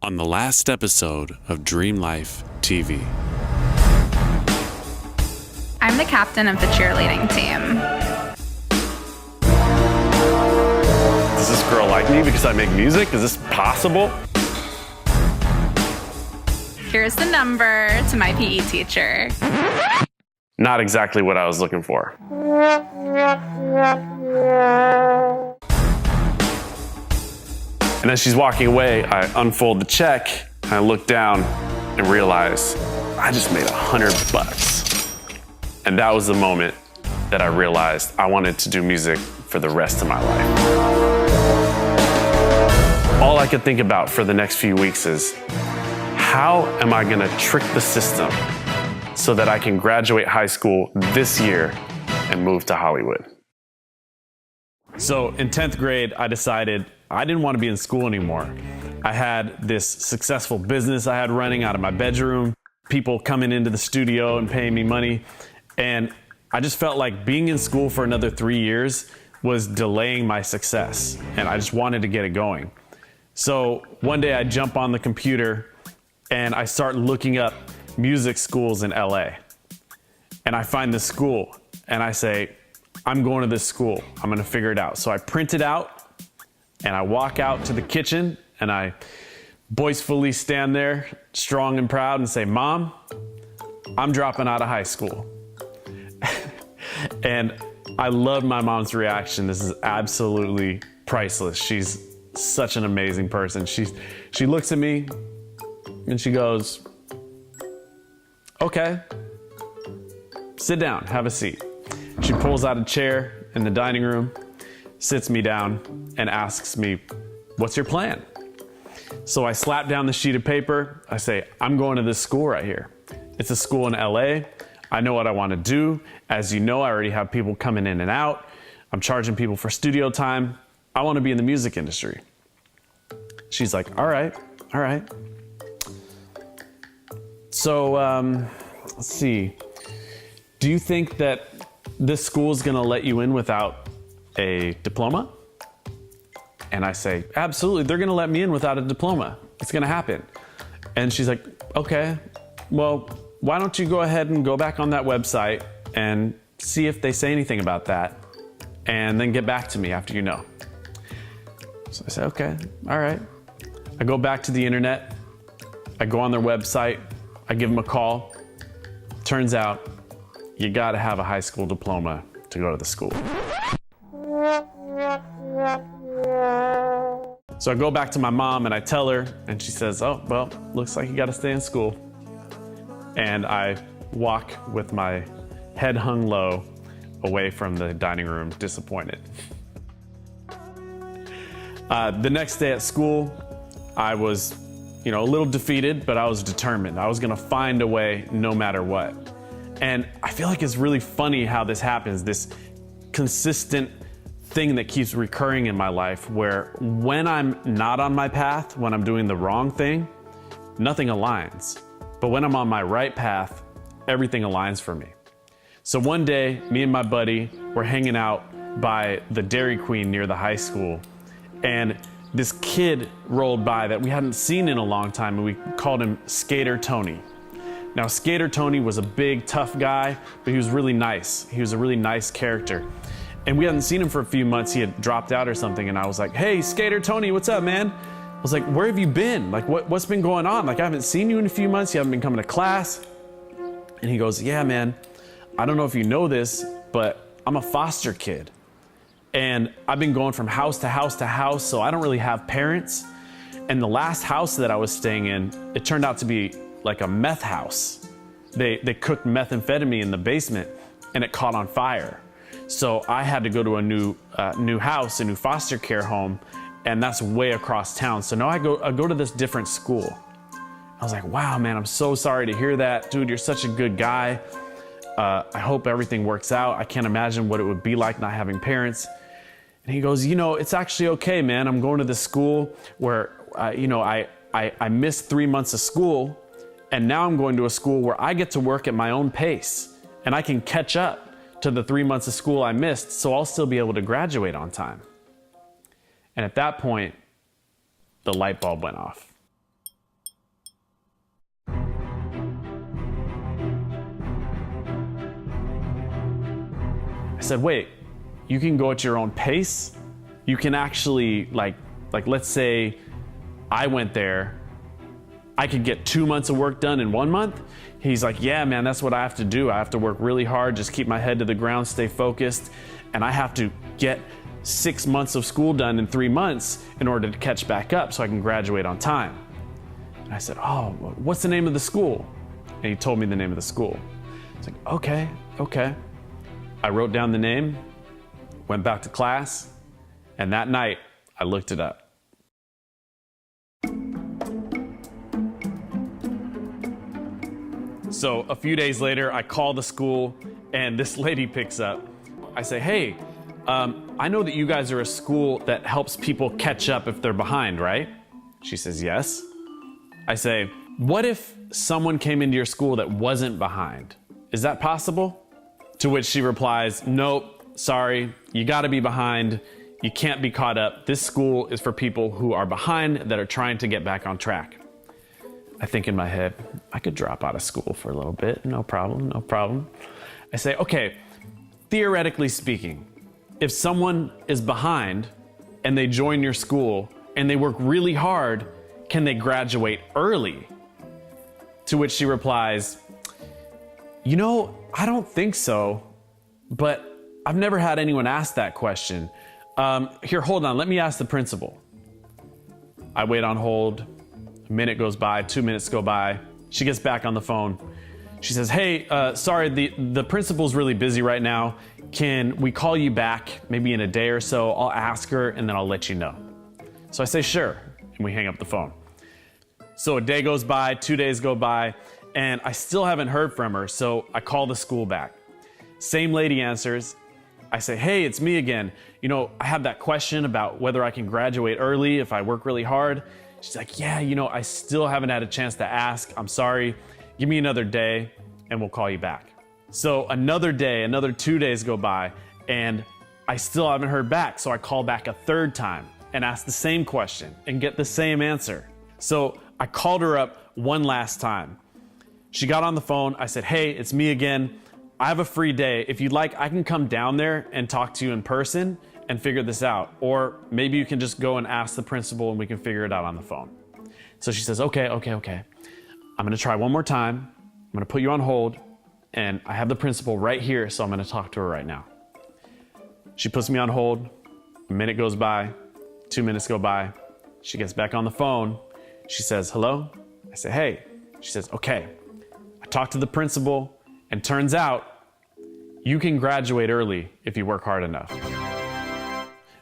on the last episode of Dream Life TV. I'm the captain of the cheerleading team. Does this girl like me because I make music? Is this possible? Here's the number to my PE teacher. Not exactly what I was looking for. And as she's walking away, I unfold the check, and I look down and realize I just made $100. And that was the moment that I realized I wanted to do music for the rest of my life. All I could think about for the next few weeks is, how am I gonna trick the system so that I can graduate high school this year and move to Hollywood? So in 10th grade, I decided I didn't want to be in school anymore. I had this successful business I had running out of my bedroom, people coming into the studio and paying me money. And I just felt like being in school for another 3 years was delaying my success. And I just wanted to get it going. So one day I jump on the computer and I start looking up music schools in LA. And I find this school and I say, I'm going to this school. I'm gonna figure it out. So I print it out and I walk out to the kitchen and I boastfully stand there, strong and proud, and say, Mom, I'm dropping out of high school. And I love my mom's reaction. This is absolutely priceless. She's such an amazing person. She looks at me and she goes, okay, sit down, have a seat. She pulls out a chair in the dining room, sits me down, and asks me, what's your plan? So I slap down the sheet of paper. I say, I'm going to this school right here. It's a school in LA. I know what I want to do. As you know, I already have people coming in and out. I'm charging people for studio time. I want to be in the music industry. She's like, all right. So, let's see. Do you think that this school is going to let you in without a diploma? And I say, absolutely, they're gonna let me in without a diploma. It's gonna happen. And she's like, okay, well, why don't you go ahead and go back on that website and see if they say anything about that, and then get back to me after you know. So I say, okay, all right. I go back to the internet, I go on their website, I give them a call. Turns out, you gotta have a high school diploma to go to the school. So I go back to my mom and I tell her, and she says, oh, well, looks like you gotta stay in school. And I walk with my head hung low away from the dining room, disappointed. The next day at school, I was, a little defeated, but I was determined. I was gonna find a way no matter what. And I feel like it's really funny how this happens, this consistent thing that keeps recurring in my life, where when I'm not on my path, when I'm doing the wrong thing, nothing aligns. But when I'm on my right path, everything aligns for me. So one day, me and my buddy were hanging out by the Dairy Queen near the high school, and this kid rolled by that we hadn't seen in a long time, and we called him Skater Tony. Now, Skater Tony was a big, tough guy, but he was really nice. He was a really nice character. And we hadn't seen him for a few months. He had dropped out or something. And I was like, hey, Skater Tony, what's up, man? I was like, where have you been? Like, what's been going on? Like, I haven't seen you in a few months. You haven't been coming to class. And he goes, yeah, man, I don't know if you know this, but I'm a foster kid. And I've been going from house to house to house, so I don't really have parents. And the last house that I was staying in, it turned out to be like a meth house. They cooked methamphetamine in the basement, and it caught on fire. So I had to go to a new house, a new foster care home, and that's way across town. So now I go to this different school. I was like, wow, man, I'm so sorry to hear that. Dude, you're such a good guy. I hope everything works out. I can't imagine what it would be like not having parents. And he goes, it's actually okay, man. I'm going to this school where, I missed 3 months of school, and now I'm going to a school where I get to work at my own pace, and I can catch up to the 3 months of school I missed, so I'll still be able to graduate on time. And at that point, the light bulb went off. I said, wait, you can go at your own pace? You can actually, like let's say I went there, I could get 2 months of work done in 1 month? He's like, yeah, man, that's what I have to do. I have to work really hard, just keep my head to the ground, stay focused, and I have to get 6 months of school done in 3 months in order to catch back up so I can graduate on time. And I said, oh, what's the name of the school? And he told me the name of the school. It's like, okay. I wrote down the name, went back to class, and that night I looked it up. So a few days later, I call the school and this lady picks up. I say, hey, I know that you guys are a school that helps people catch up if they're behind, right? She says, yes. I say, what if someone came into your school that wasn't behind? Is that possible? To which she replies, nope, sorry, you gotta be behind. You can't be caught up. This school is for people who are behind that are trying to get back on track. I think in my head, I could drop out of school for a little bit, no problem. I say, okay, theoretically speaking, if someone is behind and they join your school and they work really hard, can they graduate early? To which she replies, you know, I don't think so, but I've never had anyone ask that question. Here, hold on, let me ask the principal. I wait on hold. A minute goes by, 2 minutes go by. She gets back on the phone. She says, hey, sorry, the principal's really busy right now. Can we call you back maybe in a day or so? I'll ask her and then I'll let you know. So I say, sure, and we hang up the phone. So a day goes by, 2 days go by, and I still haven't heard from her, so I call the school back. Same lady answers. I say, hey, it's me again. You know, I have that question about whether I can graduate early if I work really hard. She's like, yeah, you know, I still haven't had a chance to ask. I'm sorry. Give me another day and we'll call you back. So another day, another 2 days go by and I still haven't heard back. So I call back a third time and ask the same question and get the same answer. So I called her up one last time. She got on the phone. I said, hey, it's me again. I have a free day. If you'd like, I can come down there and talk to you in person and figure this out. Or maybe you can just go and ask the principal and we can figure it out on the phone. So she says, okay. I'm gonna try one more time. I'm gonna put you on hold and I have the principal right here, so I'm gonna talk to her right now. She puts me on hold. A minute goes by, 2 minutes go by. She gets back on the phone. She says, hello? I say, hey. She says, okay. I talked to the principal and turns out you can graduate early if you work hard enough.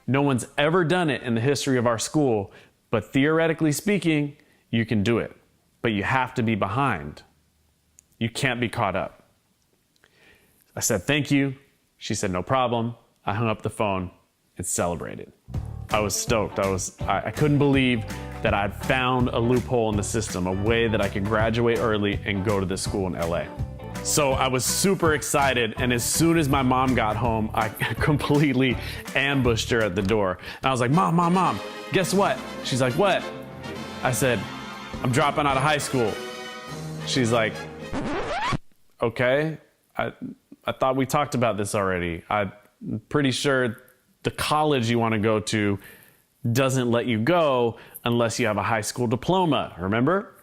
No one's ever done it in the history of our school, but theoretically speaking, you can do it. But you have to be behind. You can't be caught up. I said, thank you. She said, no problem. I hung up the phone and celebrated. I was stoked. I couldn't believe that I'd found a loophole in the system, a way that I could graduate early and go to this school in LA. So I was super excited, and as soon as my mom got home, I completely ambushed her at the door. And I was like, Mom, guess what? She's like, what? I said, I'm dropping out of high school. She's like, okay, I thought we talked about this already. I'm pretty sure the college you want to go to doesn't let you go unless you have a high school diploma, remember?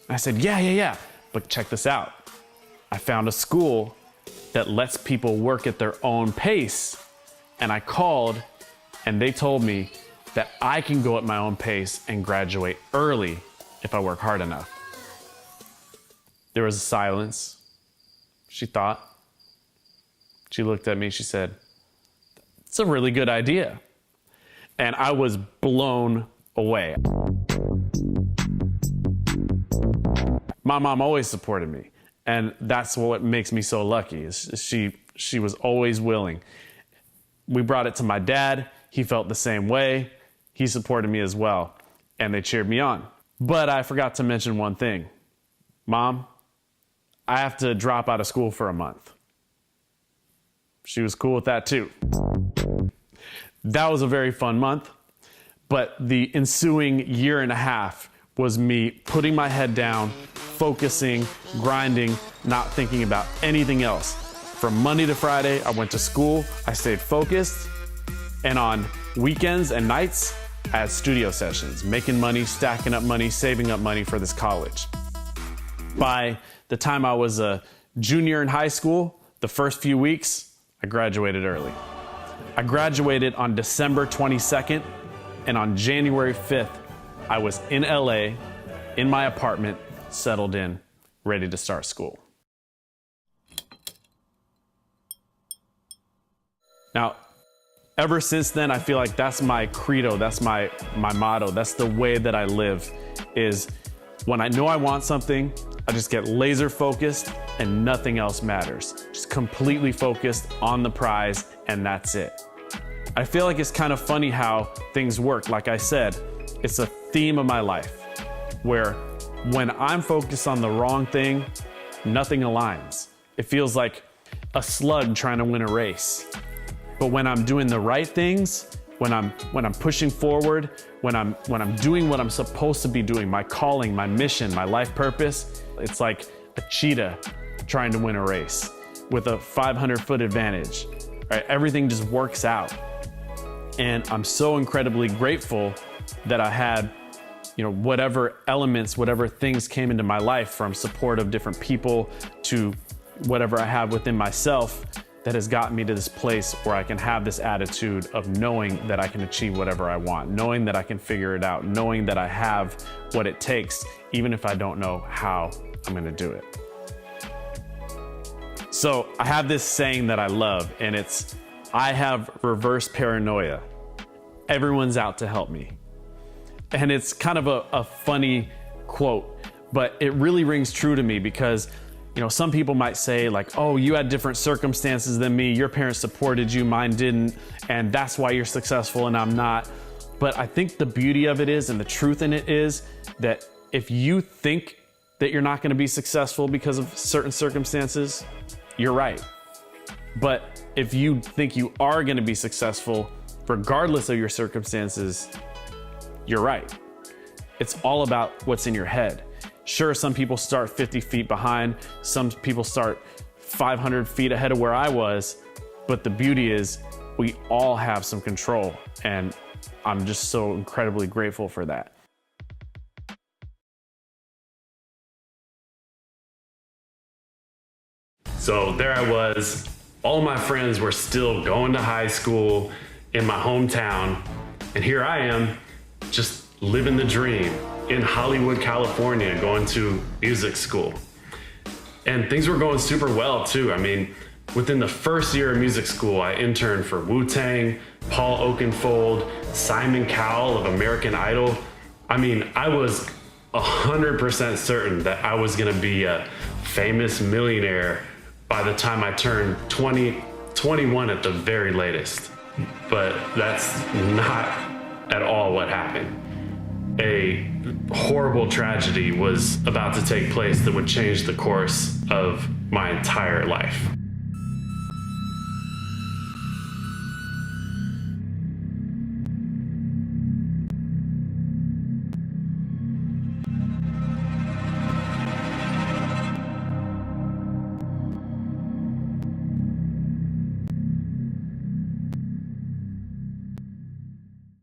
I said, yeah, but check this out. I found a school that lets people work at their own pace. And I called and they told me that I can go at my own pace and graduate early if I work hard enough. There was a silence. She thought. She looked at me, she said, it's a really good idea. And I was blown away. My mom always supported me. And that's what makes me so lucky, is she was always willing. We brought it to my dad. He felt the same way. He supported me as well. And they cheered me on. But I forgot to mention one thing. Mom, I have to drop out of school for a month. She was cool with that too. That was a very fun month. But the ensuing year and a half was me putting my head down, focusing, grinding, not thinking about anything else. From Monday to Friday, I went to school, I stayed focused, and on weekends and nights, I had studio sessions, making money, stacking up money, saving up money for this college. By the time I was a junior in high school, the first few weeks, I graduated early. I graduated on December 22nd, and on January 5th, I was in LA, in my apartment, settled in, ready to start school. Now, ever since then, I feel like that's my credo, that's my motto, that's the way that I live, is when I know I want something, I just get laser focused and nothing else matters. Just completely focused on the prize, and that's it. I feel like it's kind of funny how things work. Like I said, it's a theme of my life, where when I'm focused on the wrong thing, nothing aligns. It feels like a slug trying to win a race. But when I'm doing the right things, when I'm pushing forward, when I'm doing what I'm supposed to be doing, my calling, my mission, my life purpose, it's like a cheetah trying to win a race with a 500-foot advantage. Right? Everything just works out. And I'm so incredibly grateful that I had, whatever elements, whatever things came into my life, from support of different people to whatever I have within myself, that has gotten me to this place where I can have this attitude of knowing that I can achieve whatever I want, knowing that I can figure it out, knowing that I have what it takes, even if I don't know how I'm gonna do it. So I have this saying that I love, and it's, I have reverse paranoia. Everyone's out to help me. And it's kind of a funny quote, but it really rings true to me because some people might say like, oh, you had different circumstances than me. Your parents supported you, mine didn't. And that's why you're successful and I'm not. But I think the beauty of it is, and the truth in it is, that if you think that you're not going to be successful because of certain circumstances, you're right. But if you think you are going to be successful, regardless of your circumstances, you're right. It's all about what's in your head. Sure, some people start 50 feet behind, some people start 500 feet ahead of where I was, but the beauty is we all have some control, and I'm just so incredibly grateful for that. So there I was, all my friends were still going to high school in my hometown, and here I am just living the dream in Hollywood, California, going to music school. And things were going super well too. I mean, within the first year of music school, I interned for Wu-Tang, Paul Oakenfold, Simon Cowell of American Idol. I mean, I was 100% certain that I was gonna be a famous millionaire by the time I turned 21 at the very latest. But that's not at all what happened. A horrible tragedy was about to take place that would change the course of my entire life.